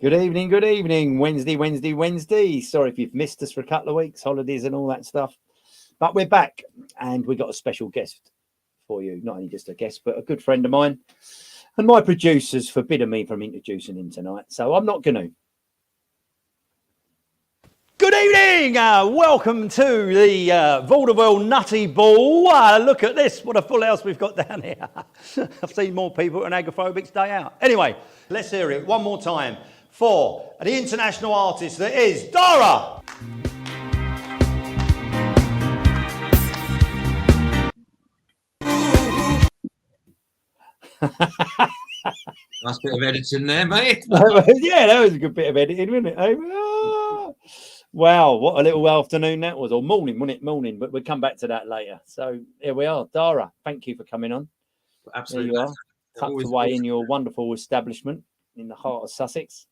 Good evening. Wednesday. Sorry if you've missed us for a couple of weeks, holidays and all that stuff. But we're back and we got a special guest for you. Not only just a guest, but a good friend of mine. And my producers forbidden me from introducing him tonight, so I'm not going to. Good evening. Welcome to the Vaudeville Nutty Ball. Look at this. What a full house we've got down here. I've seen more people at an Agoraphobics day out. Anyway, let's hear it one more time for the international artist that is Dar.Ra. Nice bit of editing there, mate. Yeah, that was a good bit of editing, wasn't it? Wow, what a little afternoon that was, or morning, wasn't it? Morning, but we'll come back to that later. So here we are. Dar.Ra, thank you for coming on. Absolutely. There you are, tucked away in your wonderful establishment in the heart of Sussex.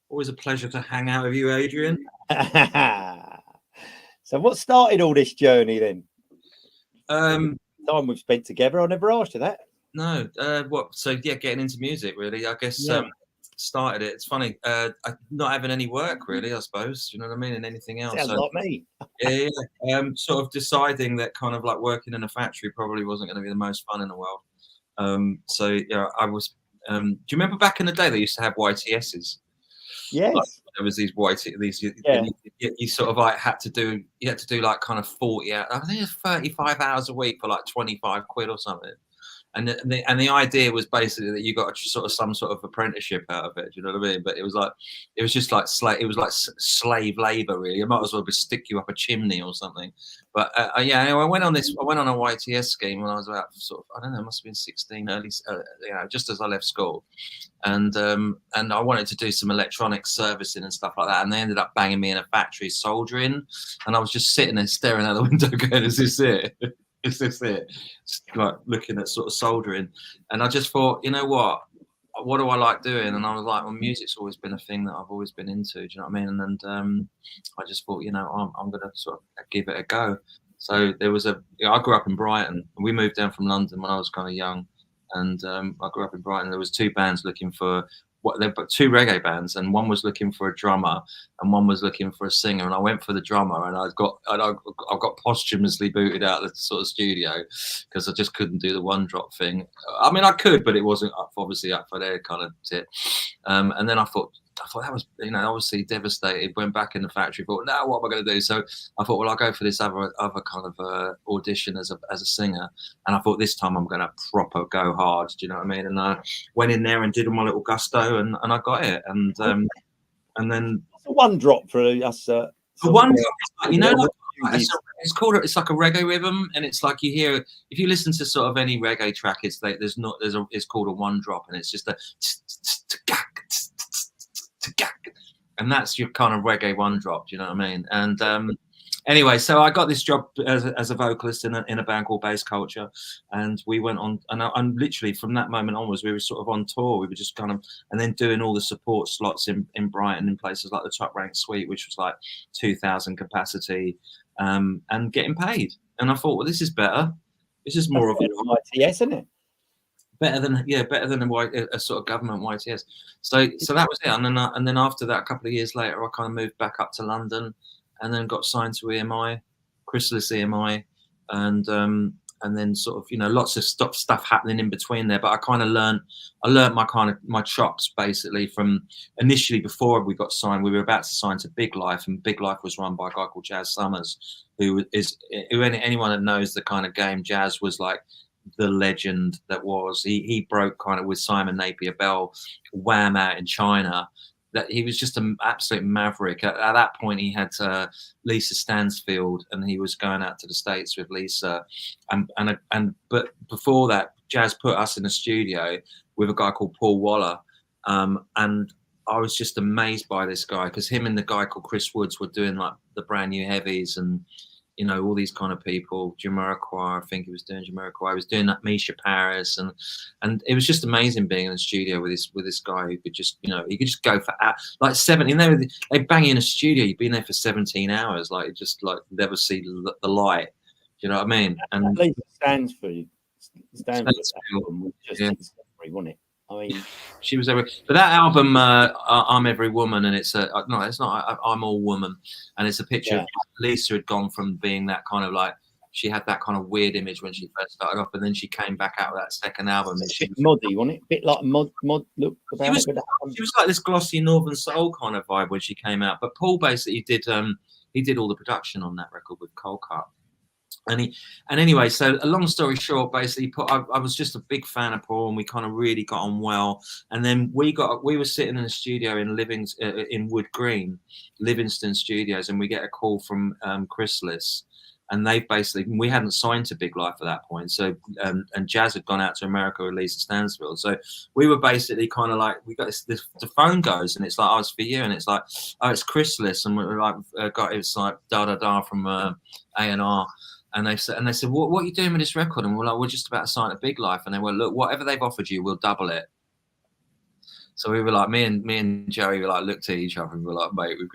Always a pleasure to hang out with you, Adrian. So what started all this journey then? Time we've spent together, I never asked you that. No, getting into music, really. I guess started it. It's funny, not having any work, really, I suppose. You know what I mean? And anything else. Sounds like me. Sort of deciding that kind of like working in a factory probably wasn't going to be the most fun in the world. I was. Do you remember back in the day they used to have YTSs? Yes. Like, there was these you sort of like had to do like kind of 40 hours. I think it was 35 hours a week for like 25 quid or something. And the idea was basically that you got some sort of apprenticeship out of it. Do you know what I mean? But it was just like slave labor, really. It might as well be stick you up a chimney or something. But anyway, I went on a YTS scheme when I was about I don't know, it must have been 16, early, just as I left school, and I wanted to do some electronic servicing and stuff like that. And they ended up banging me in a factory soldering, and I was just sitting there staring out the window, going, "Is this it? Is this it?" Like looking at sort of soldering, and I just thought, you know what do I like doing? And I was like, well, music's always been a thing that I've always been into. Do you know what I mean? And I just thought, I'm going to sort of give it a go. So I grew up in Brighton. We moved down from London when I was kind of young, and I grew up in Brighton. There was two bands looking for. They've got two reggae bands, and one was looking for a drummer and one was looking for a singer, and I went for the drummer, and I got posthumously booted out of the sort of studio because I just couldn't do the one drop thing. I mean, I could, but it wasn't obviously up for their kind of tit. And then I thought that was, obviously devastated. Went back in the factory, thought, now what am I going to do? So I thought, well, I'll go for this other kind of audition as a singer. And I thought this time I'm going to proper go hard. Do you know what I mean? And I went in there and did my little gusto, and I got it. And then it's a one drop for us. The one drop, it's like a reggae rhythm, and it's like you hear, if you listen to sort of any reggae track, it's called a one drop, and it's just and that's your kind of reggae one drop. Do you know what I mean? And anyway, so I got this job as a vocalist in a band called Bass Culture, and we went on, and literally from that moment onwards, we were sort of on tour. We were just kind of, and then doing all the support slots in Brighton in places like the Top Rank Suite, which was like 2,000 capacity, and getting paid. And I thought, well, this is better. This is more of a YTS, isn't it? Better than a sort of government YTS. So that was it. And then after that, a couple of years later, I kind of moved back up to London, and then got signed to EMI, Chrysalis EMI, and then sort of lots of stuff happening in between there. But I kind of learned my chops basically from initially. Before we got signed, we were about to sign to Big Life, and Big Life was run by a guy called Jazz Summers, who anyone that knows the kind of game, Jazz was like the legend that was. He broke kind of with Simon Napier Bell, Wham out in China. That he was just an absolute maverick. At that point, he had Lisa Stansfield, and he was going out to the States with Lisa. But before that, Jazz put us in a studio with a guy called Paul Waller, and I was just amazed by this guy, because him and the guy called Chris Woods were doing like the brand new heavies and all these kind of people. Jamiroquai, I think he was doing Jamiroquai. He was doing that Misha Paris, and it was just amazing being in the studio with this guy who could just, he could just go for like 17. They bang you in a studio. You've been there for 17 hours, like just like never see the light. Do you know what I mean? And at least it stands for you. Stands for the album, just wasn't it? I mean, she was every. But that album, I'm Every Woman, and it's no, it's not. I'm All Woman, and it's a picture of Lisa had gone from being that kind of like. She had that kind of weird image when she first started off, and then she came back out with that second album. And she was moddy, wasn't it? A bit like mod look about she was like this glossy Northern Soul kind of vibe when she came out. But Paul basically did he did all the production on that record with Cold Cut. And anyway, so a long story short, basically, I was just a big fan of Paul, and we kind of really got on well. And then we were sitting in a studio in Wood Green, Livingston Studios, and we get a call from Chrysalis, and we hadn't signed to Big Life at that point. So and Jazz had gone out to America with Lisa Stansfield. So we were basically kind of like, we got the phone goes, and it's like, oh, it's for you, and it's like, oh, it's Chrysalis, and we were like, it's like Dar.Ra from A&R. And they said, what are you doing with this record? And we're like, we're just about to sign a Big Life. And they were, look, whatever they've offered you, we'll double it. So we were like, me and Joey were like, looked at each other and we were like, mate, we've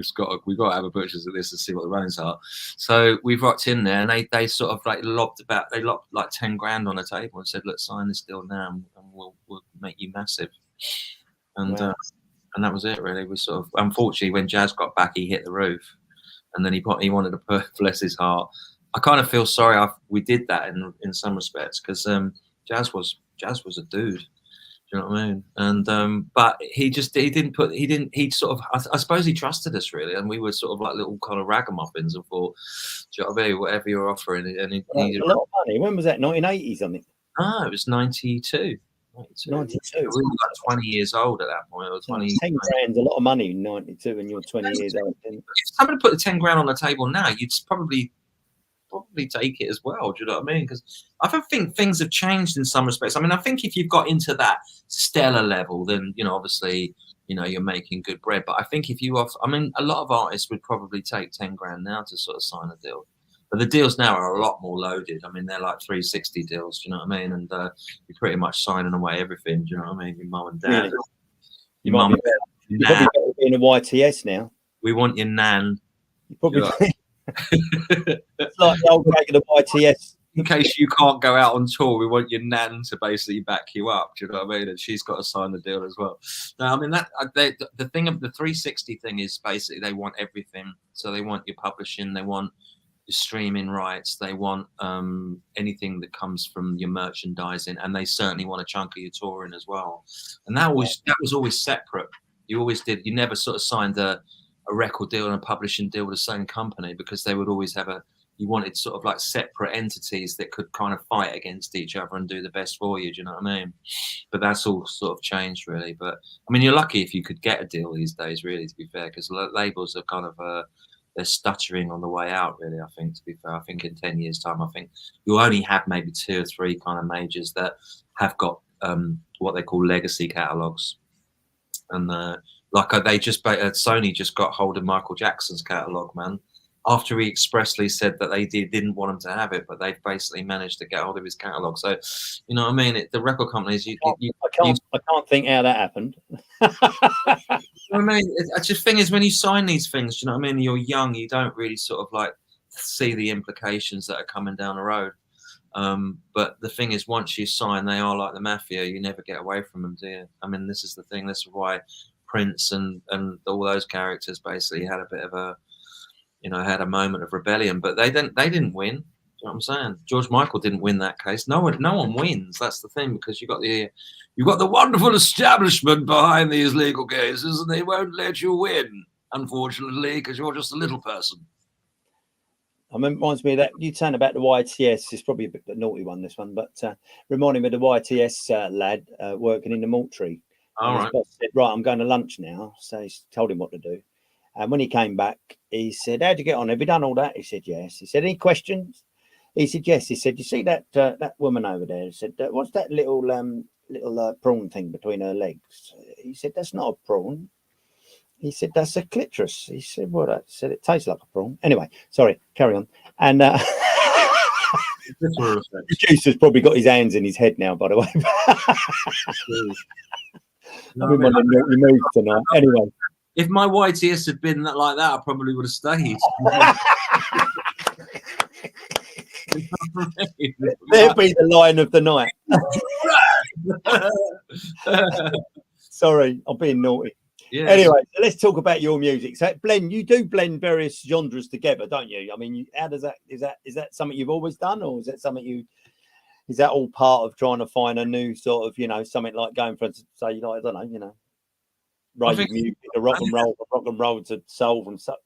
got to have a butchers at this and see what the runnings are. So we've rocked in there, and they sort of like lobbed like 10 grand on the table and said, look, sign this deal now, and we'll make you massive. And and that was it, really. We sort of, unfortunately, when Jazz got back, he hit the roof, and then he wanted to put, bless his heart. I kind of feel sorry we did that in some respects, because Jazz was a dude. Do you know what I mean? And but he sort of, I suppose he trusted us really, and we were sort of like little kind of ragamuffins and thought, do you know what I mean? Whatever you're offering, and he needed a lot of money. When was that? 1980 something? No, it was 92. 92. We were like 20 years old at that point. Or 20. 10 grand's a lot of money in 92 when you're 20 years old. If somebody put the 10 grand on the table now, you'd probably take it as well. Do you know what I mean? Because I don't think things have changed in some respects. I mean, I think if you've got into that stellar level, then, you know, obviously, you know, you're making good bread. But I think if you offer, I mean, a lot of artists would probably take 10 grand now to sort of sign a deal. But the deals now are a lot more loaded. I mean, they're like 360 deals. Do you know what I mean? And you're pretty much signing away everything. Do you know what I mean? Your mum and dad. Really? Your mum. You're probably better being a YTS now. We want your nan. You probably. It's like the old break of the YTS. In case you can't go out on tour, we want your nan to basically back you up. Do you know what I mean? And she's got to sign the deal as well. No, I mean, the thing of the 360 thing is basically they want everything. So they want your publishing, they want your streaming rights, they want anything that comes from your merchandising, and they certainly want a chunk of your touring as well. And that was always separate. You always did. You never sort of signed a record deal and a publishing deal with the same company, because they would always have you wanted sort of like separate entities that could kind of fight against each other and do the best for you. Do you know what I mean? But that's all sort of changed really. But I mean, you're lucky if you could get a deal these days, really, to be fair, because labels are kind of they're stuttering on the way out, really. I think, to be fair, I think in 10 years time, I think you'll only have maybe 2 or 3 kind of majors that have got what they call legacy catalogs. And they just Sony just got hold of Michael Jackson's catalog, man, after he expressly said that they didn't want him to have it, but they've basically managed to get hold of his catalog. So, you know what I mean? The record companies, I can't think how that happened. I mean, it's the thing is, when you sign these things, you know what I mean? You're young, you don't really sort of like see the implications that are coming down the road. But the thing is, once you sign, they are like the mafia. You never get away from them, do you? I mean, this is the thing. This is why Prince and all those characters basically had a bit of a, you know, had a moment of rebellion, but they didn't win. You know what I'm saying? George Michael didn't win that case. No one wins. That's the thing, because you've got the wonderful establishment behind these legal cases, and they won't let you win, unfortunately, because you're just a little person. I mean, reminds me of that you saying about the YTS. It's probably a bit of a naughty one, this one, but reminding me of the YTS lad working in the mortuary. All right. His boss said, right, I'm going to lunch now. So he told him what to do. And when he came back, he said, how'd you get on? Have you done all that? He said, yes. He said, any questions? He said, yes. He said, you see that woman over there? He said, what's that little prawn thing between her legs? He said, that's not a prawn. He said, that's a clitoris. He said, what? I said, it tastes like a prawn. Anyway, sorry, carry on. And the producer's probably got his hands in his head now, by the way. I'm in the mood tonight. Anyway. If my YTS had been like that, I probably would have stayed. There'll be the line of the night. Sorry, I'm being naughty. Yeah. Anyway, so let's talk about your music. So you do blend various genres together, don't you? I mean, how does that is that something you've always done, or is that something is that all part of trying to find a new sort of, something like going from, say, like, I don't know, rave music, rock and roll to soul and stuff?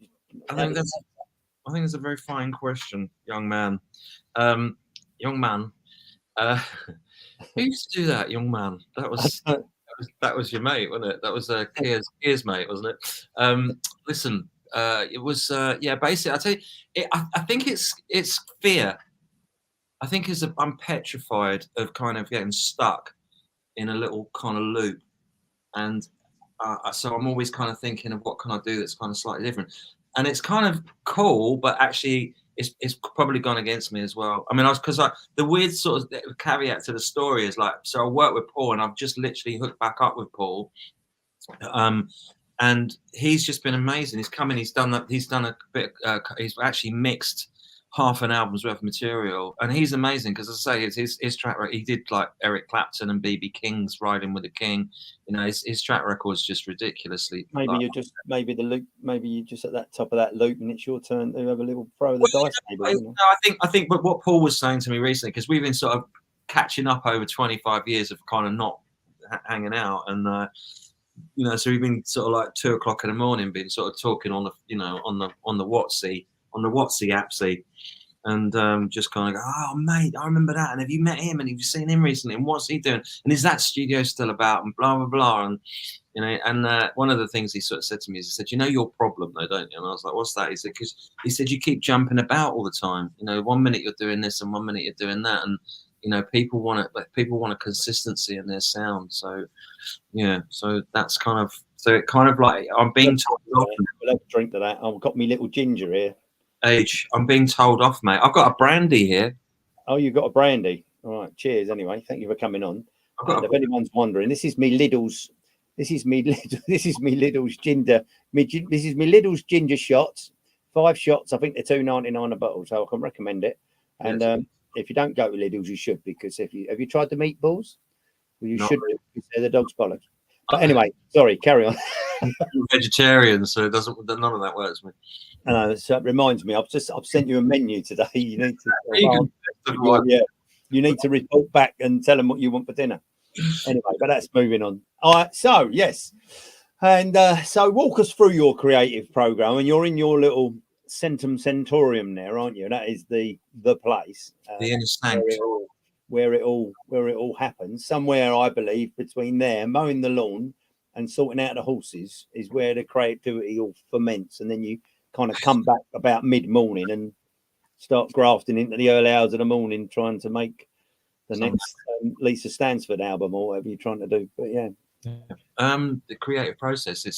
I think that's a very fine question, young man. Young man, who used to do that, young man? That was your mate, wasn't it? That was Keir's mate, wasn't it? Listen, it was basically, I tell you, I think it's fear. I think I'm petrified of kind of getting stuck in a little kind of loop, and so I'm always kind of thinking of what can I do that's kind of slightly different, and it's kind of cool, but actually it's probably gone against me as well. I mean, the weird sort of caveat to the story is, like, so I work with Paul, and I've just literally hooked back up with Paul, and he's just been amazing. He's come in, he's done a bit, he's actually mixed half an album's worth of material, and he's amazing because, as I say, his track record, he did like Eric Clapton and BB King's Riding with the King. His track record is just ridiculously. Maybe you're just maybe you're just at that top of that loop, and it's your turn to have a little throw of the dice. Maybe, no, I think, but what Paul was saying to me recently, because we've been sort of catching up over 25 years of kind of not hanging out, and so we've been sort of like 2 o'clock in the morning, been sort of talking on the WhatsApp app, and just kind of go, oh mate, I remember that, and have you met him, and have you seen him recently, and what's he doing, and is that studio still about, and blah blah blah, and and one of the things he sort of said to me is, he said, your problem though, don't you? And I was like, what's that? He said, because he said you keep jumping about all the time. 1 minute you're doing this, and 1 minute you're doing that, and people want a consistency in their sound. So so that's kind of, it kind of like, I'm being told off. We'll have a drink to that. I've got me little ginger here. I'm being told off, mate. I've got a brandy here. Oh, you've got a brandy. All right. Cheers. Anyway, thank you for coming on. If anyone's wondering, this is me Lidl's. This is me Lidl's ginger. This is me Lidl's ginger shots. 5 shots. I think they're $2.99 a bottle, so I can recommend it. And if you don't go to Lidl's, you should, because have you tried the meatballs? Well, you should do, because they're the dog's bollocks. But anyway, sorry, carry on. I'm vegetarian, so none of that works for me. I know, so it reminds me, I've sent you a menu today. You need to you need to report back and tell them what you want for dinner. Anyway, but that's moving on. All right, so yes, and so walk us through your creative program, and you're in your little Centum Centurium there, aren't you? That is the place, the inner sanctum, where it all happens. Somewhere, I believe, between there, mowing the lawn and sorting out the horses, is where the creativity all ferments, and then you kind of come back about mid-morning and start grafting into the early hours of the morning, trying to make the next Lisa Stansford album or whatever you're trying to do. But the creative process, it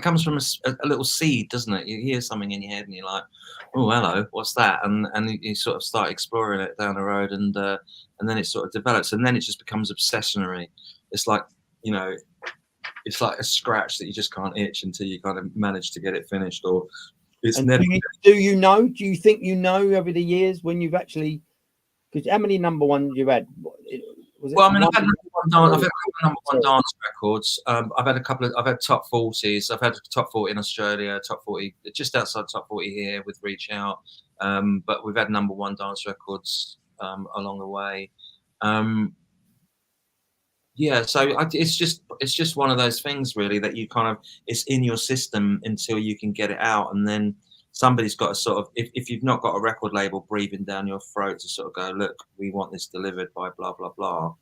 comes from a little seed, doesn't it? You hear something in your head and you're like, oh, hello, what's that? And you sort of start exploring it down the road, and then it sort of develops, and then it just becomes obsessionary. It's like, it's like a scratch that you just can't itch until you kind of manage to get it finished. Or it's never. Do you think over the years when you've actually, because how many number ones you've had? I've had number one dance records. I've had top 40s. I've had top 40 in Australia, top 40 just outside top 40 here with Reach Out. But we've had number 1 dance records along the way. So it's just one of those things, really, that you kind of, it's in your system until you can get it out, and then somebody's got to sort of, if you've not got a record label breathing down your throat to sort of go, look, we want this delivered by blah blah blah,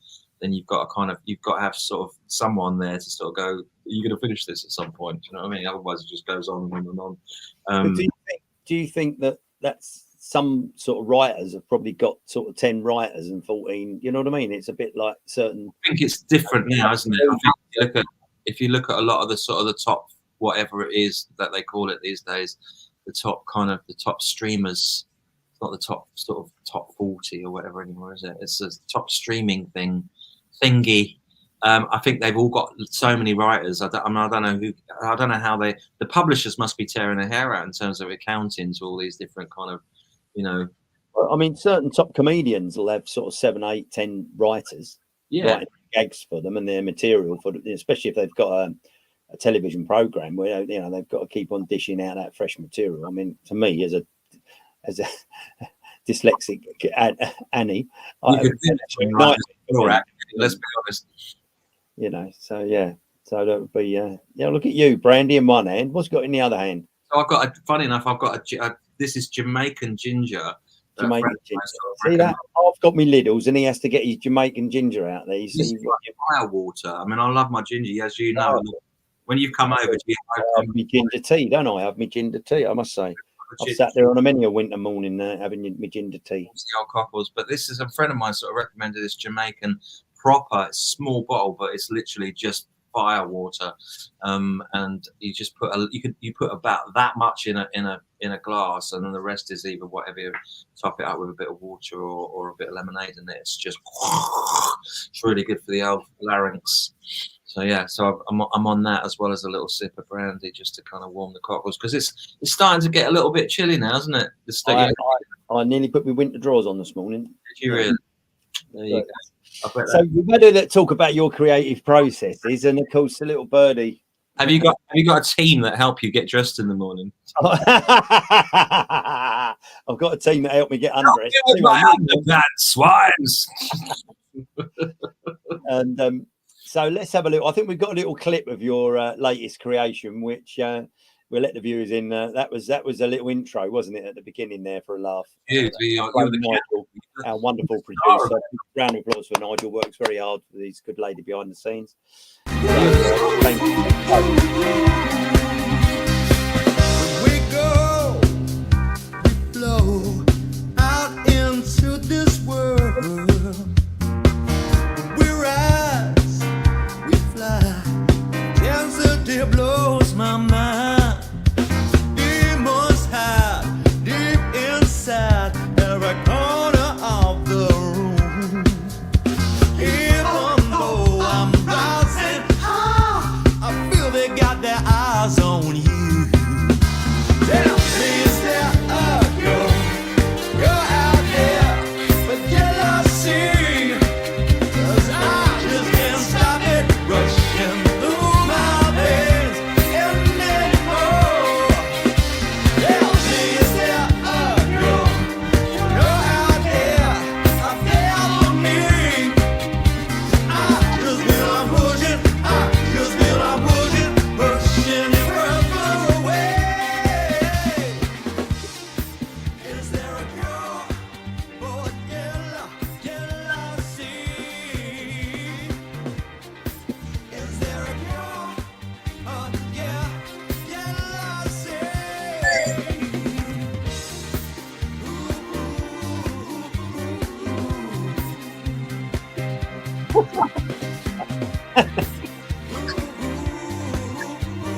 then you've got to have sort of someone there to sort of go, are you going to finish this at some point? Do you know what I mean? Otherwise, it just goes on and on. Do you think that that's some sort of writers have probably got sort of 10 writers and 14? You know what I mean? It's a bit like certain. I think it's different now, isn't it? I think if you look at a lot of the sort of the top, whatever it is that they call it these days, the top streamers. It's not the top sort of top 40 or whatever anymore, is it? It's a top streaming thingy. I think they've all got so many writers. I don't know who. I don't know how the publishers must be tearing their hair out in terms of accounting to all these different kind of, you know. I mean, certain top comedians will have sort of 7, 8, 10 writers writing gags for them and their material for them, especially if they've got a television program where they've got to keep on dishing out that fresh material. I mean, to me, as a dyslexic Annie, let's be honest. So yeah, so that would be look at you, brandy in one hand. What's got in the other hand? So I've got funny enough, I've got this is Jamaican ginger. Jamaican ginger. See that? I've got me Liddles, and he has to get his Jamaican ginger out there. You see, fire water. I mean, I love my ginger, as you know. When you've come over, I have me ginger tea, don't I? I have me ginger tea, I must say. I've sat there on a many a winter morning having my ginger tea. The old cockles, but this is a friend of mine sort of recommended this Jamaican proper. It's a small bottle, but it's literally just fire water, and you just put you put about that much in a glass, and then the rest is either whatever you top it up with a bit of water or a bit of lemonade in it. It's just it's really good for the old larynx. So yeah, so I'm on that as well as a little sip of brandy just to kind of warm the cockles, because it's starting to get a little bit chilly now, isn't it? I nearly put my winter drawers on this morning. Did you really? There you go. So we've had to talk about your creative processes, and of course, the little birdie. Have you got a team that help you get dressed in the morning? I've got a team that help me get undressed. Swines. And so let's have a look. I think we've got a little clip of your latest creation, which we'll let the viewers in. That was a little intro, wasn't it, at the beginning there for a laugh? Nigel, our wonderful producer. Round of applause for Nigel. Works very hard for these good lady behind the scenes. Thank you. We go, we flow out into this world. We rise, we fly. Density blows my mind. Demons hide deep inside every corner of the room. Even though I'm rising high, I feel they got their eyes on you. Tell me, is there a girl out there with jealousy? 'Cause I just can't stop it rushing through my veins anymore. Tell me, is there a girl out there for me? I just feel I'm pushing your breath away. Is there a cure for jealousy? Is there a cure for jealousy?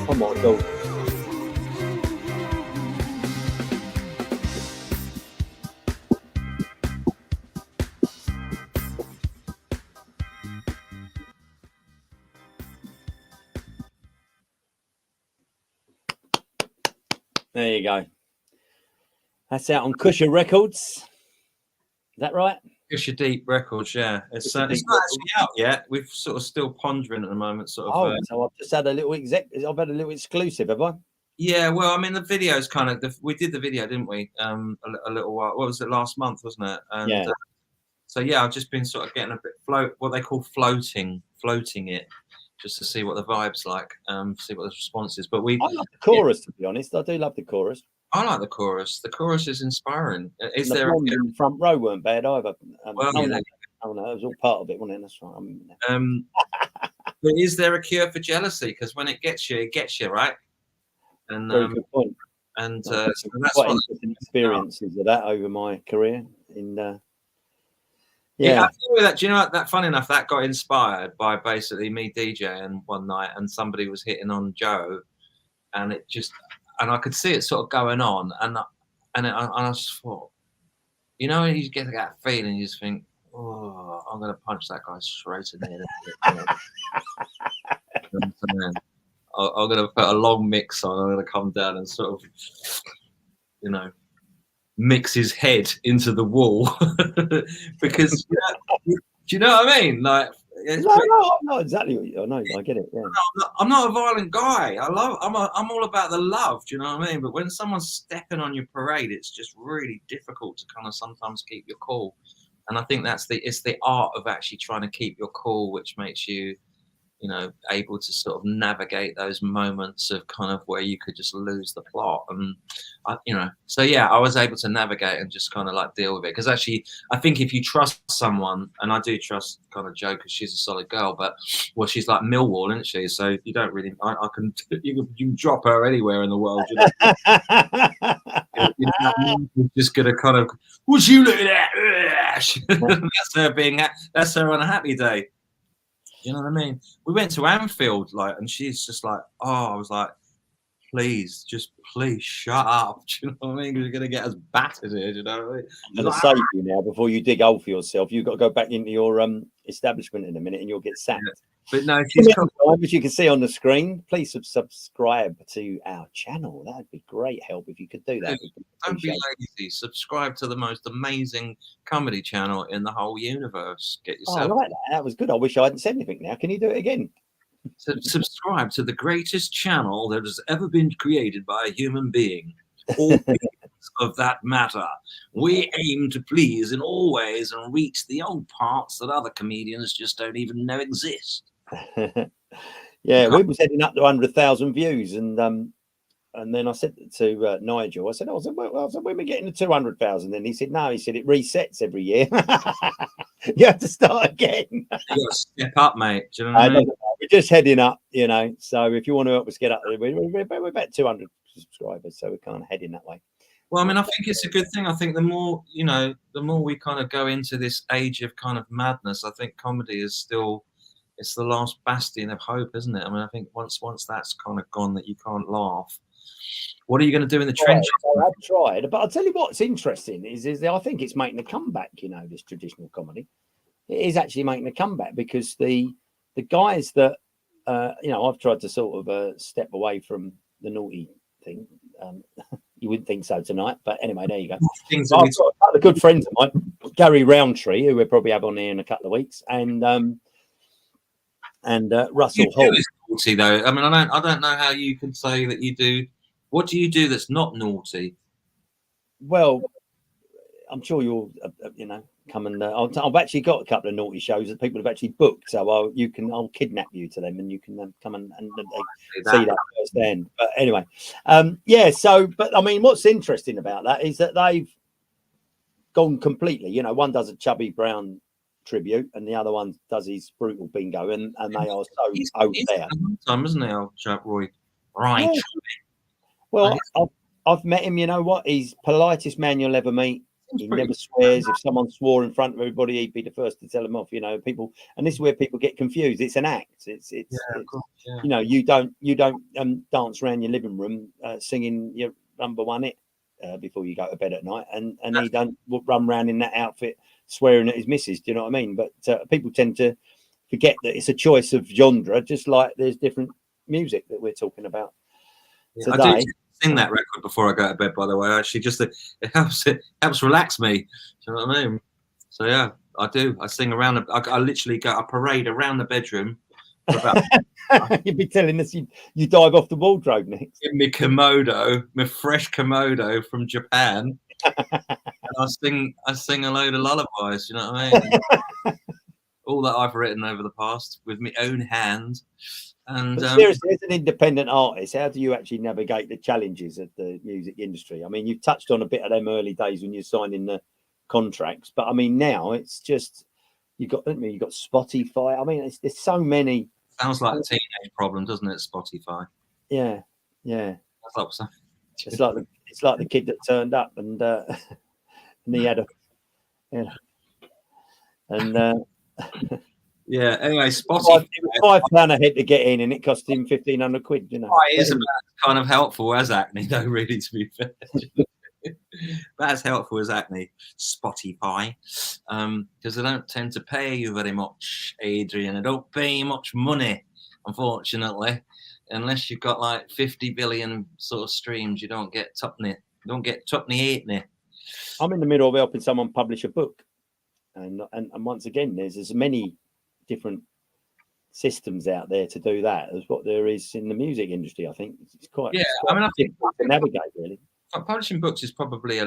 Oh my God. There you go. That's out on Kusha Records. Is that right? Kusha Deep Records, yeah. It's not actually out yet. We're sort of still pondering at the moment, sort of. So I've just had a little I've had a little exclusive, have I? Yeah, well, I mean, the video's kind of we did the video, didn't we? A little while. What was it, last month, wasn't it? And, yeah. So yeah, I've just been sort of getting a bit what they call floating it, just to see what the vibe's like, see what the response is. But I love the chorus, to be honest. I do love the chorus. I like the chorus. The chorus is inspiring. Is and there in the front row weren't bad either? Well, no, it was all part of it, wasn't it? That's right. But is there a cure for jealousy? Because when it gets you, right? And very good point. And so that's quite interesting experiences of that over my career. Yeah, I feel that. Do you know what? That funny enough, that got inspired by basically me DJing one night, and somebody was hitting on Joe, and it just, and I could see it sort of going on, and I just thought, you know, you get that feeling, you just think, oh, I'm gonna punch that guy straight in the head. I'm gonna put a long mix on. I'm gonna come down and sort of, you know, mix his head into the wall because do you know what I mean? Like, No, not exactly. I know. I get it. Yeah. I'm not a violent guy. I'm all about the love. Do you know what I mean? But when someone's stepping on your parade, it's just really difficult to kind of sometimes keep your cool. And I think it's the art of actually trying to keep your cool, which makes you, you know, able to sort of navigate those moments of kind of where you could just lose the plot. And you know, so yeah, I was able to navigate and just kind of like deal with it. Because actually, I think if you trust someone, and I do trust kind of Jo because she's a solid girl, but well, she's like Millwall, isn't she? So you don't really, you can drop her anywhere in the world. You know? You're just gonna kind of, would you look at that? That's her on a happy day. You know what I mean? We went to Anfield, like, and she's just like, oh, I was like, please shut up. Do you know what I mean? Because you're gonna get us battered here. Do you know what I mean? I'm gonna save you now before you dig hole for yourself. You've got to go back into your establishment in a minute, and you'll get sacked. Yeah. But no, as you can see on the screen, please subscribe to our channel. That'd be great help if you could do that. Don't be lazy. Subscribe to the most amazing comedy channel in the whole universe. Get yourself. I like that. That was good. I wish I hadn't said anything. Now, can you do it again? Subscribe to the greatest channel that has ever been created by a human being. All beings of that matter. We aim to please in all ways and reach the old parts that other comedians just don't even know exist. Yeah, we was heading up to 100,000 views, and then I said to Nigel, I said, when we getting to 200,000? Then he said, no, he said it resets every year. You have to start again. You got to step up, mate. Do you know what I mean? We're just heading up, you know. So if you want to help us get up there, we're about 200 subscribers, so we're kind of heading that way. Well, I mean, I think it's a good thing. I think the more, you know, the more we kind of go into this age of kind of madness, I think comedy is still, it's the last bastion of hope, isn't it? I mean, I think once that's kind of gone, that you can't laugh. What are you going to do in the trenches? I've tried, but I'll tell you what's interesting is I think it's making a comeback. You know, this traditional comedy, it is actually making a comeback because the guys that you know, I've tried to sort of step away from the naughty thing. You wouldn't think so tonight, but anyway, there you go. I've got a couple of good friends of mine, Gary Roundtree, who we'll probably have on here in a couple of weeks, and Russell Hall. Naughty though. I mean, I don't know how you can say that you do. What do you do that's not naughty? Well, I'm sure you'll, you know, come and I've actually got a couple of naughty shows that people have actually booked, so I'll kidnap you to them, and you can come and see that firsthand. But anyway, yeah. So, but I mean, what's interesting about that is that they've gone completely. You know, one does a Chubby Brown tribute, and the other one does his brutal bingo, and they are so over there. Time, isn't he, old chap Roy? Right. Yeah. Well, I've met him. You know what? He's politest man you'll ever meet. He never swears. If someone swore in front of everybody, he'd be the first to tell them off. You know, people, and this is where people get confused. It's an act. It's you know, you don't dance around your living room singing your number one hit before you go to bed at night, and he don't run around in that outfit swearing at his missus. Do you know what I mean? But people tend to forget that it's a choice of genre, just like there's different music that we're talking about today. I do sing that record before I go to bed, by the way. Actually, just it helps relax me. Do you know what I mean? So yeah, I do. I sing around. I literally go. I parade around the bedroom. For about, you'd be telling us you dive off the wardrobe next. In my komodo, my fresh komodo from Japan. And I sing a load of lullabies. You know what I mean? All that I've written over the past with my own hand. And seriously, as an independent artist, how do you actually navigate the challenges of the music industry? I mean, you've touched on a bit of them early days when you're signing the contracts, but I mean, now it's just you've got Spotify. I mean, there's so many. Sounds like a teenage problem, doesn't it? Spotify. Yeah. It's like the kid that turned up and he had a, you know, and. Yeah. Anyway, Spotify. £5 a head to get in, and it cost him £1,500. You know, it is about kind of helpful as acne, though. Really, to be fair. About as helpful as Acne Spotify, because they don't tend to pay you very much, Adrian. They don't pay you much money, unfortunately, unless you've got like 50 billion sort of streams. You don't get tuppenny. You don't get tuppenny eightney. I'm in the middle of helping someone publish a book, and once again, there's as many different systems out there to do that as what there is in the music industry. I think it's quite I think difficult to navigate, really. Publishing books is probably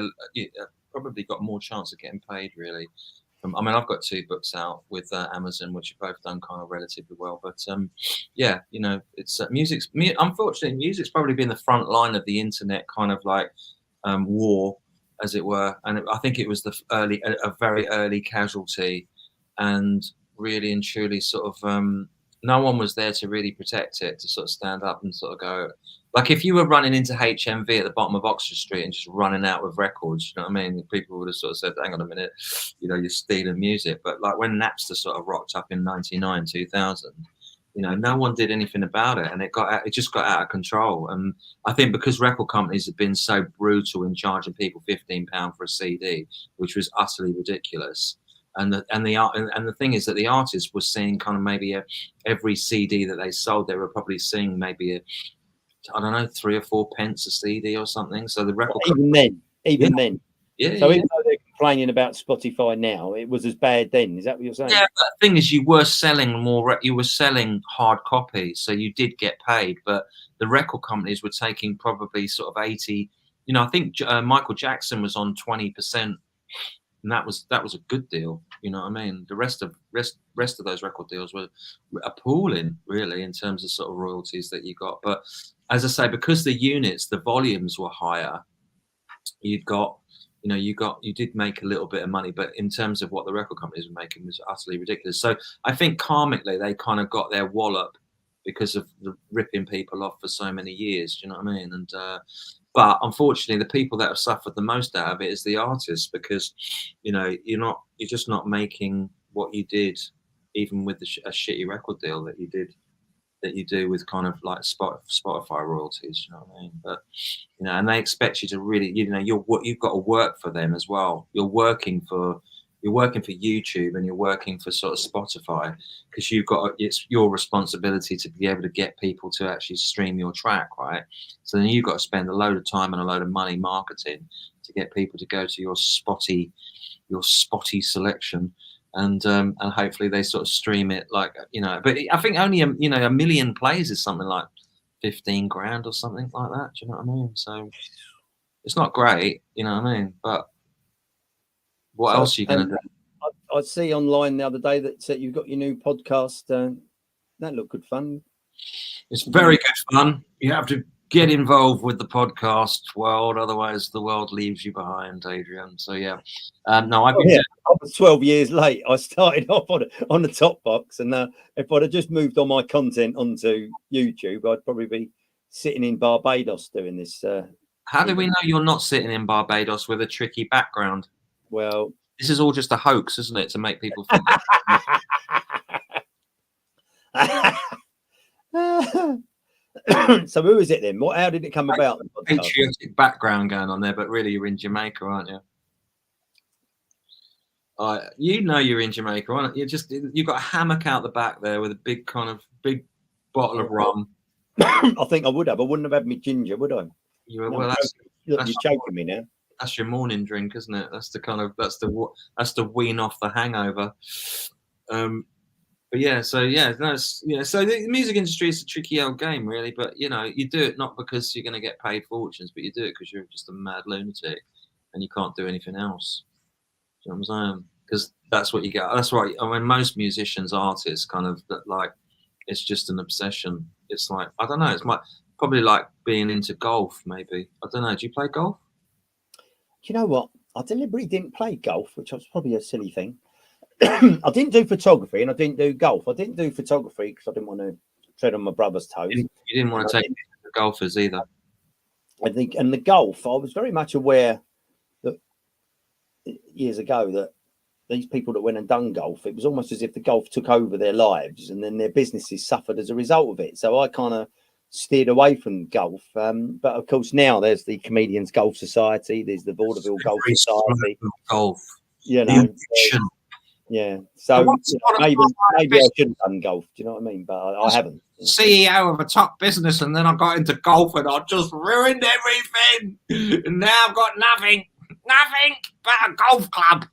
probably got more chance of getting paid, really. I mean, I've got 2 books out with Amazon, which have both done kind of relatively well. But yeah, you know, it's unfortunately, music's probably been the front line of the internet kind of like war, as it were. And I think it was a very early casualty, and really and truly sort of no one was there to really protect it, to sort of stand up and sort of go. Like if you were running into HMV at the bottom of Oxford Street and just running out with records, you know what I mean? People would have sort of said, hang on a minute, you know, you're stealing music. But like when Napster sort of rocked up in 99, 2000, you know, no one did anything about it. And it just got out of control. And I think because record companies have been so brutal in charging people £15 for a CD, which was utterly ridiculous. And the thing is that the artists were seeing kind of maybe every CD that they sold, they were probably seeing maybe I don't know, 3 or 4 pence a CD or something. So the record even then. Yeah. So even though they're complaining about Spotify now, it was as bad then. Is that what you're saying? Yeah, but the thing is, you were selling you were selling hard copies, so you did get paid. But the record companies were taking probably sort of 80. You know, I think Michael Jackson was on 20%, and that was a good deal. You know what I mean? The rest of those record deals were appalling, really, in terms of sort of royalties that you got. But as I say, because the units, the volumes were higher, you did make a little bit of money, but in terms of what the record companies were making was utterly ridiculous. So I think karmically they kind of got their wallop because of the ripping people off for so many years. Do you know what I mean? And but unfortunately, the people that have suffered the most out of it is the artists, because you know you're just not making what you did, even with a shitty record deal that you do with kind of like Spotify royalties, you know what I mean? But you know, and they expect you to really, you know, you've got to work for them as well. You're working for YouTube, and you're working for sort of Spotify, because it's your responsibility to be able to get people to actually stream your track, right? So then you've got to spend a load of time and a load of money marketing to get people to go to your spotty selection. And hopefully they sort of stream it, like, you know, but I think only a million plays is something like 15 grand or something like that. Do you know what I mean? So it's not great, you know what I mean? But what else are you going to do? I see online the other day that you've got your new podcast. That looked good fun. It's very good fun. You have to get involved with the podcast world, otherwise the world leaves you behind, Adrian. So yeah, no, I was 12 years late. I started off on the top box, and if I'd have just moved all my content onto YouTube, I'd probably be sitting in Barbados doing this. How do we know you're not sitting in Barbados with a tricky background? Well, this is all just a hoax, isn't it, to make people think? So who is it then? How did it come about? Patriotic background going on there, but really you're in Jamaica, aren't you? You know you're in Jamaica, aren't you? You've got a hammock out the back there with a big bottle of rum. I think I would have. I wouldn't have had me ginger, would I? You're choking me now. That's your morning drink, isn't it? That's the wean off the hangover. But yeah, so yeah, so the music industry is a tricky old game, really. But you know, you do it not because you're going to get paid fortunes, but you do it because you're just a mad lunatic and you can't do anything else. Do you know what I'm saying? Because that's what you get. That's right. I mean, most musicians, artists, kind of like, it's just an obsession. It's like, I don't know. It's probably like being into golf, maybe. I don't know. Do you play golf? Do you know what? I deliberately didn't play golf, which was probably a silly thing. I didn't do photography, and I didn't do golf. I didn't do photography because I didn't want to tread on my brother's toes. You didn't want to take the golfers either. I think, and the golf, I was very much aware that years ago that these people that went and done golf, it was almost as if the golf took over their lives, and then their businesses suffered as a result of it. So I kind of steered away from golf. But of course, now there's the Comedians Golf Society, there's the Vaudeville Golf Very Society. slow golf. You The know, ambition. yeah. So once you upon know, a maybe time, I should have done golf. Do you know what I mean? But I haven't. CEO of a top business, and then I got into golf, and I just ruined everything. And now I've got nothing but a golf club.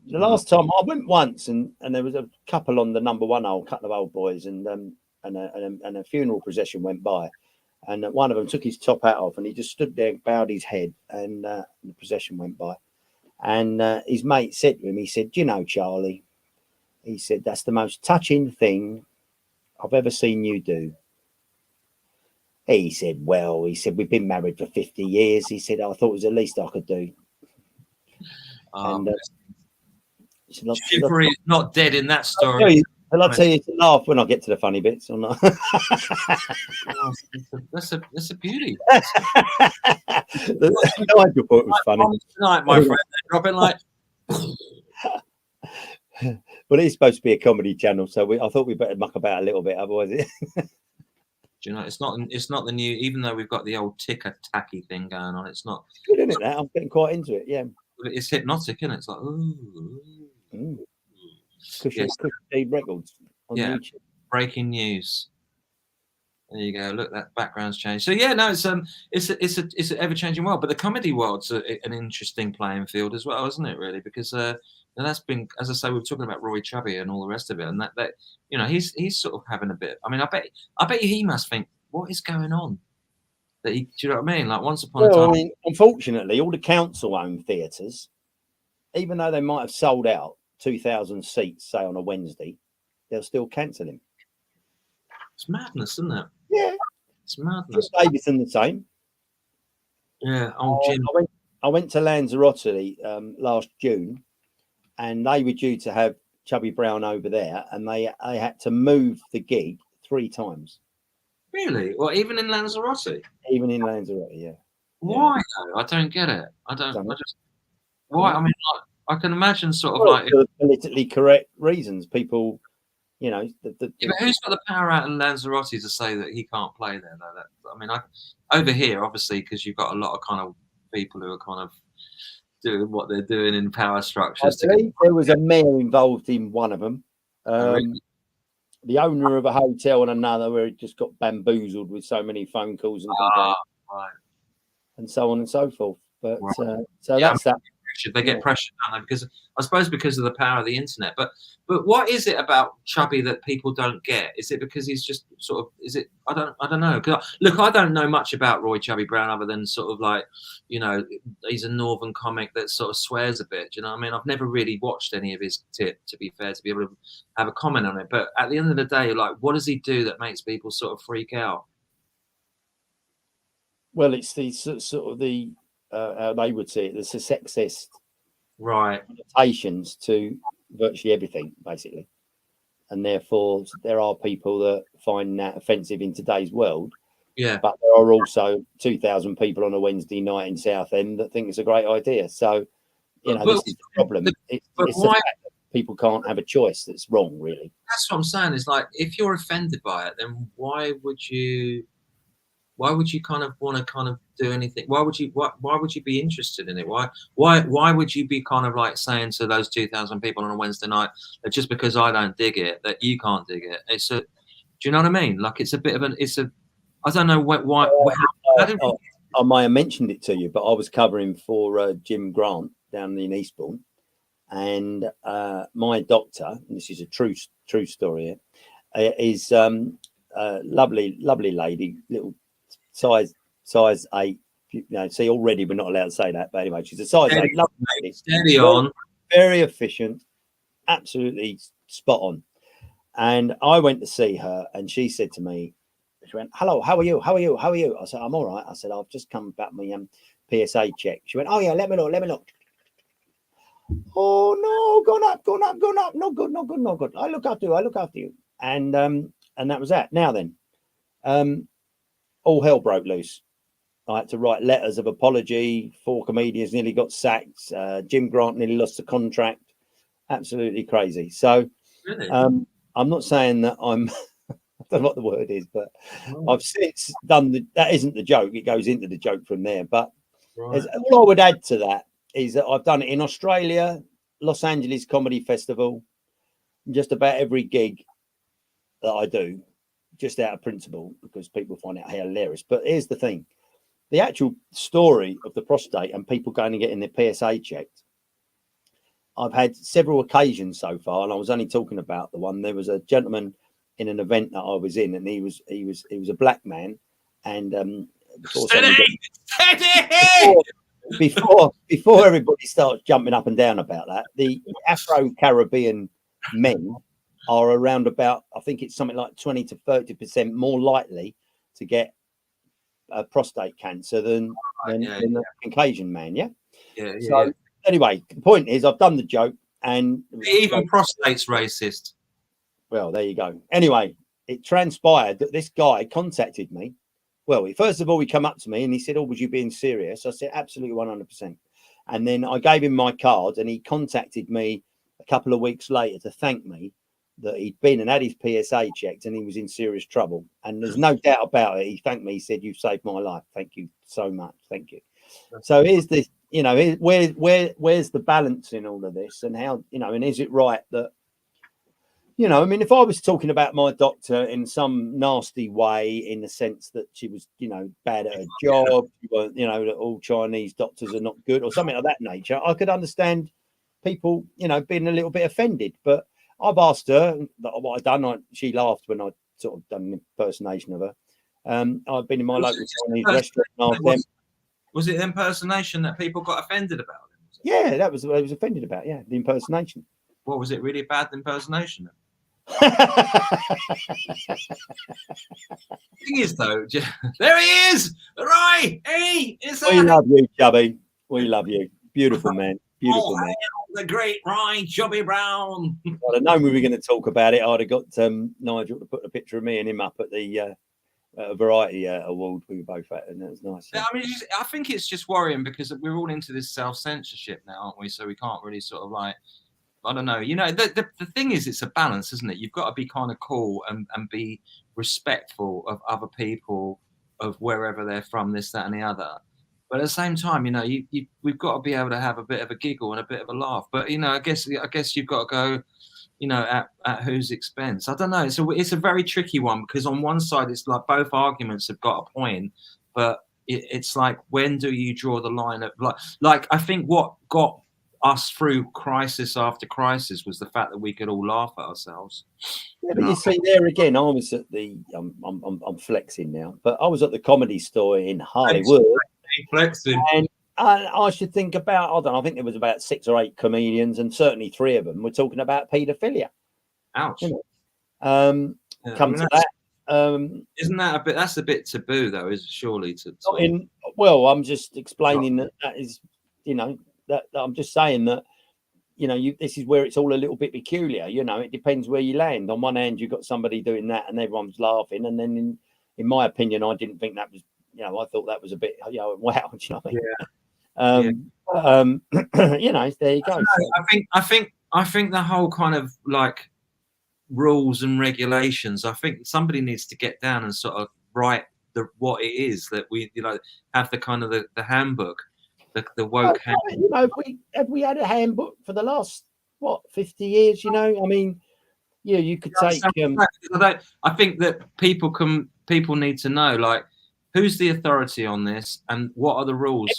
The last time I went once, and there was a couple on the number one hole, couple of old boys, and a funeral procession went by, and one of them took his top hat off, and he just stood there, bowed his head, and the procession went by, and his mate said to him, he said, "Do you know, Charlie?" He said, "That's the most touching thing I've ever seen you do." He said, "Well," he said, "we've been married for 50 years." He said, "I thought it was the least I could do." And Chivalry is not dead in that story. I'll tell you to laugh when I get to the funny bits or not. That's a beauty. Nigel thought it was funny. Tonight, my friend, dropping like. Well, it's supposed to be a comedy channel, so I thought we better muck about a little bit, otherwise. Do you know? It's not the new. Even though we've got the old ticker tacky thing going on, it's not. Good, isn't it? Now I'm getting quite into it. Yeah, it's hypnotic, isn't it? It's like Kusha Deep Records on YouTube. Breaking news. There you go. Look, that background's changed. So yeah, no, it's an ever changing world, but the comedy world's an interesting playing field as well, isn't it? Really, because and that's been, as I say, we're talking about Roy Chubby and all the rest of it, and that you know he's sort of having a bit. I mean, I bet you he must think, what is going on? That do you know what I mean? Like once upon a time. I mean, unfortunately, all the council-owned theatres, even though they might have sold out 2,000 seats, say on a Wednesday, they'll still cancel him. It's madness, isn't it? Yeah, it's madness. Davidson the same. Yeah, old Jim. I went to Lanzarote last June, and they were due to have Chubby Brown over there, and they had to move the gig 3 times. Really? Well, even in Lanzarote? Even in Lanzarote, yeah. Why though? I don't get it. I just. Why? I mean, like, I can imagine sort of like for politically correct reasons. People, you know, but who's got the power out in Lanzarote to say that he can't play there? Though, I mean, over here, obviously, because you've got a lot of kind of people who are kind of doing what they're doing in power structures. I believe there was a mayor involved in one of them. Really? The owner of a hotel and another, where it just got bamboozled with so many phone calls and complaints, right, and so on and so forth. But right. so that's that. They get pressure, don't they? Because I suppose because of the power of the internet. But what is it about Chubby that people don't get? Is it because he's just sort of? Is it? I don't know. Look, I don't know much about Roy Chubby Brown other than sort of like, you know, he's a northern comic that sort of swears a bit. Do you know what I mean? I've never really watched any of his to be fair, to be able to have a comment on it. But at the end of the day, like, what does he do that makes people sort of freak out? Well, it's the sort of the how they would say it, the sexist connotations to virtually everything, basically. And therefore, there are people that find that offensive in today's world. Yeah. But there are also 2,000 people on a Wednesday night in Southend that think it's a great idea. So, you know, this is the problem. It's why? The fact that people can't have a choice that's wrong, really. That's what I'm saying. Is like, if you're offended by it, then why would you kind of want to kind of do anything? Why would you be interested in it? Why would you be kind of like saying to those 2,000 people on a Wednesday night that just because I don't dig it, that you can't dig it? Do you know what I mean? Like, it's a bit of I don't know why. I might have mentioned it to you, but I was covering for Jim Grant down in Eastbourne, and my doctor, and this is a true story, is lovely lady, little size 8. You know, see, already we're not allowed to say that, but anyway, she's a size 8. Lovely lady. Steady on. Very efficient, absolutely spot on. And I went to see her, and she said to me, she went, "Hello, how are you? How are you? How are you?" I said, "I'm all right." I said, "I've just come back my PSA check." She went, "Oh yeah, let me look. Oh no, gone up. Not good. I look after you. And that was that. Now then, all hell broke loose. I had to write letters of apology. 4 comedians nearly got sacked. Jim Grant nearly lost the contract. Absolutely crazy. So, really? I'm not saying that I'm don't know what the word is, but I've since done that isn't the joke. It goes into the joke from there. But all I would add to that is that I've done it in Australia, Los Angeles Comedy Festival, just about every gig that I do, just out of principle, because people find it hilarious. But here's the thing. The actual story of the prostate and people going and getting their PSA checked, I've had several occasions so far, and I was only talking about the one. There was a gentleman in an event that I was in, and he was a black man, and before everybody starts jumping up and down about that, the Afro-Caribbean men are around about, I think it's something like 20 to 30% more likely to get prostate cancer than the Caucasian man. So anyway, the point is, I've done the joke, and even prostate's racist. Well, there you go. Anyway, it transpired that this guy contacted me. Well, first of all, he came up to me and he said, "Oh, was you being serious?" I said, "Absolutely, 100%." And then I gave him my card, and he contacted me a couple of weeks later to thank me that he'd been and had his PSA checked and he was in serious trouble. And there's no doubt about it. He thanked me. He said, "You've saved my life. Thank you so much. Thank you." So here's this, where's the balance in all of this, and how, and is it right that, I mean, if I was talking about my doctor in some nasty way, in the sense that she was, bad at her job, that all Chinese doctors are not good or something of that nature, I could understand people, being a little bit offended. But I've asked her what I've done. She laughed when I sort of done an impersonation of her. I've been in my local Chinese restaurant. And asked them, was it the impersonation that people got offended about? Yeah, that was what I was offended about. Yeah, the impersonation. What was it? Really bad impersonation? Thing is, though, there he is. Right, hey, we love you, Chubby. We love you. Beautiful man. Beautiful man. The great Ryan Chubby Brown. I'd have known we were going to talk about it. I'd have got Nigel to put a picture of me and him up at the variety award we were both at, and that was nice. Yeah. I mean, I think it's just worrying because we're all into this self-censorship now, aren't we? So we can't really sort of like, I don't know. The thing is, it's a balance, isn't it? You've got to be kind of cool and be respectful of other people, of wherever they're from, this, that, and the other. But at the same time, we've got to be able to have a bit of a giggle and a bit of a laugh. But I guess you've got to go, at whose expense? I don't know. It's a very tricky one, because on one side, it's like both arguments have got a point, but it's like, when do you draw the line of like I think what got us through crisis after crisis was the fact that we could all laugh at ourselves. Yeah, but you see, there again, I was at the I'm flexing now, but I was at the Comedy Store in Hollywood. Flexing. And I should think about, I don't know, I think there was about 6 or 8 comedians, and certainly 3 of them were talking about paedophilia. Ouch. Come to that. Isn't that a bit, that's a bit taboo though, is it, surely to well, I'm just explaining that is, that I'm just saying that, this is where it's all a little bit peculiar. It depends where you land. On one hand, you've got somebody doing that and everyone's laughing, and then in my opinion, I didn't think that was, I thought that was a bit, wow. Do you know what I mean? There you go. I think the whole kind of like rules and regulations, I think somebody needs to get down and sort of write what it is that we, have the kind of the handbook. The woke handbook. Have we had a handbook for the last 50 years? I mean, you could take. I think that people need to know, like, who's the authority on this, and what are the rules?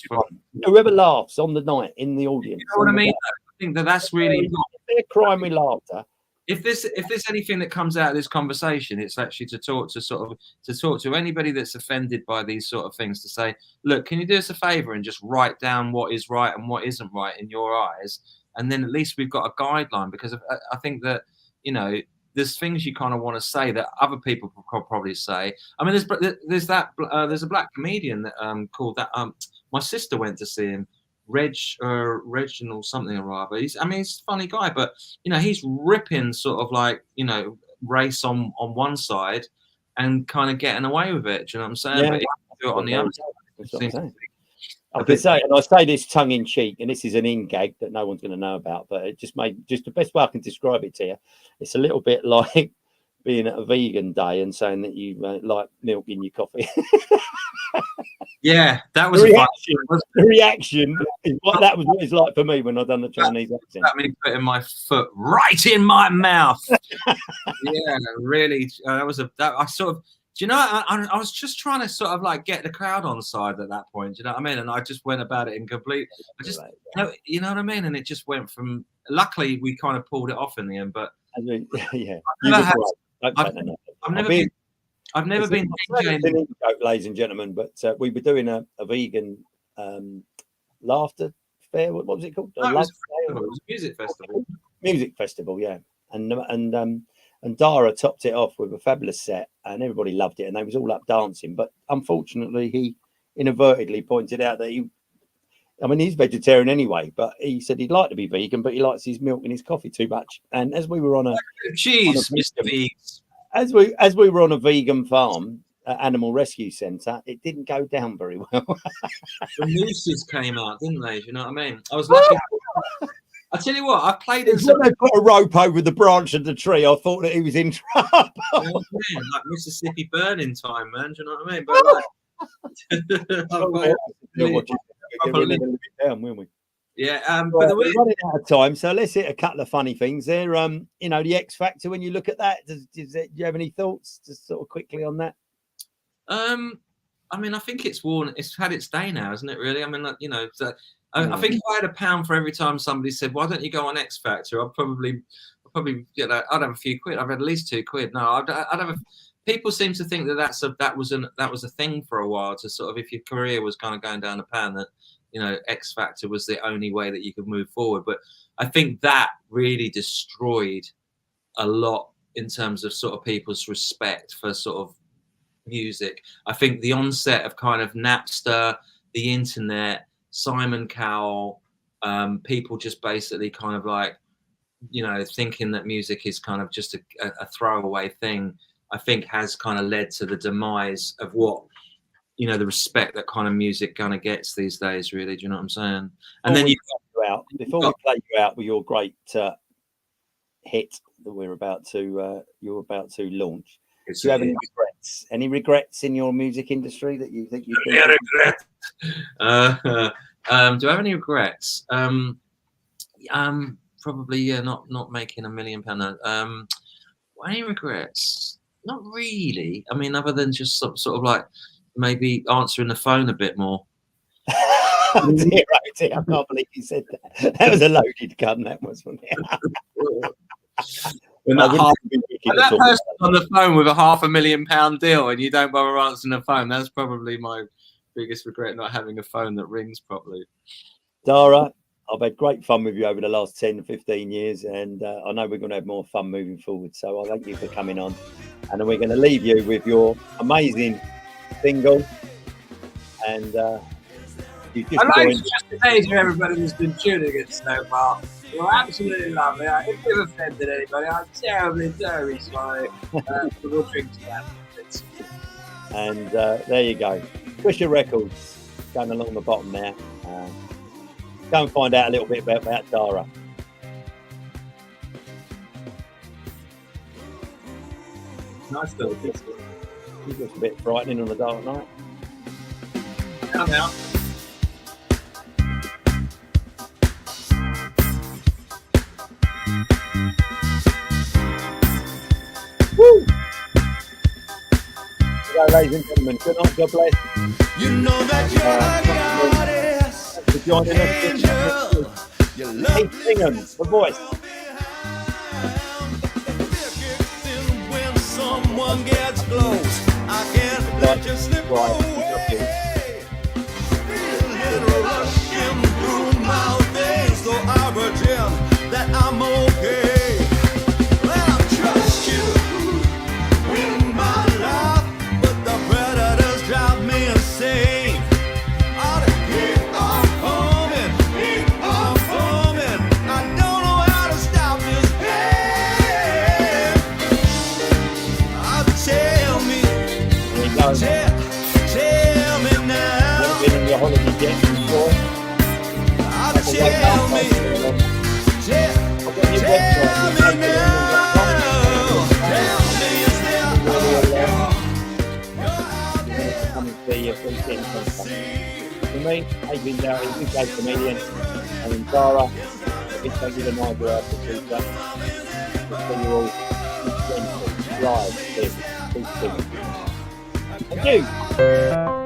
Whoever laughs on the night in the audience. You know what I mean? I think that's really. They're crying with laughter. If there's anything that comes out of this conversation, it's actually to talk to anybody that's offended by these sort of things, to say, look, can you do us a favor and just write down what is right and what isn't right in your eyes, and then at least we've got a guideline. Because I think that there's things you kind of want to say that other people could probably say. I mean, there's a black comedian that called that. My sister went to see him. Reginald something or other. He's a funny guy, but he's ripping sort of like race on one side and kind of getting away with it. Do you know what I'm saying? Yeah. But he can do it on the other side. I can say, and I say this tongue in cheek, and this is an in gag that no one's going to know about, but it just the best way I can describe it to you. It's a little bit like being at a vegan day and saying that you like milk in your coffee. Yeah, that was the reaction is what that was what it's like for me when I done the Chinese accent. That me putting my foot right in my mouth. Yeah, really. I sort of. Do you know? I was just trying to sort of like get the crowd on side at that point. Do you know what I mean? And I just went about it in complete. You know what I mean? And it just went from. Luckily, we kind of pulled it off in the end. But yeah, I've never been DJing. Ladies and gentlemen, but we were doing a vegan laughter fair. What was it called? No, it was a music festival. Music festival, yeah. And Dar.Ra topped it off with a fabulous set, and everybody loved it, and they was all up dancing. But unfortunately, he inadvertently pointed out that he's vegetarian anyway, but he said he'd like to be vegan, but he likes his milk and his coffee too much. And as we were on as we were on a vegan farm, animal rescue centre, it didn't go down very well. The mooses came out, didn't they? Do you know what I mean? I was lucky. I tell you what, I played in some. When they put a rope over the branch of the tree, I thought that he was in trouble. Like Mississippi burning time, man. Do you know what I mean? But yeah, but we're running out of time, so let's hit a couple of funny things there. The X Factor. When you look at that, do you have any thoughts, just sort of quickly on that? I mean, I think it's had its day now, isn't it? Really? I mean, so, I think if I had £1 for every time somebody said, "Why don't you go on X Factor?" I'd probably, I'd have a few quid. I'd have at least £2. No, I'd have. People seem to think that was a thing for a while. To sort of, if your career was kind of going down the pan, that X Factor was the only way that you could move forward. But I think that really destroyed a lot in terms of sort of people's respect for sort of music. I think the onset of kind of Napster, the internet, Simon Cowell, people just basically kind of like, thinking that music is kind of just a throwaway thing, I think has kind of led to the demise of what, the respect that kind of music kind of gets these days, really. Do you know what I'm saying? And then before we play you out with your great hit that you're about to launch, do you have any regrets? Any regrets in your music industry that you think you can? Do I have any regrets? Probably not making £1 million. Any regrets? Not really. I mean, other than just sort of like maybe answering the phone a bit more. Dear, I can't believe you said that. That was a loaded gun, that was, wasn't it? That person on the phone with a £500,000 deal and you don't bother answering the phone, that's probably my biggest regret, not having a phone that rings properly. Dar.Ra, I've had great fun with you over the last 10 to 15 years, and I know we're going to have more fun moving forward. So I thank you for coming on, and then we're going to leave you with your amazing single. And you just I'd like to say to everybody who's been tuning in so far, you're absolutely lovely. If you've offended anybody, I'm terribly sorry. We'll drink to that. And there you go. Kusha Records going along the bottom there. Go and find out a little bit about Dar.Ra. Nice little picture. It's just a bit frightening on a dark night. Come out. Woo! So, ladies and gentlemen, good night, God bless. You know that you're a goddess, For joining angel. us. You love Keep singing, the voice. When someone gets close, I can't let you slip away. Feel a little rushing through my veins, so I pretend that I'm okay. Well, I trust you in my life, but the predators drive me insane. Ought to keep on coming, keep on coming. I don't know how to stop this pain. Tell me, There you go. tell me now. Been in your holiday jet before. Tell me, tell me now. Tell me free getting contact. For me, Adrian Doughty, UK comedian, and in Dar.Ra, it's going to give an idea of the future. Just for you all, live, keep singing. Thank you.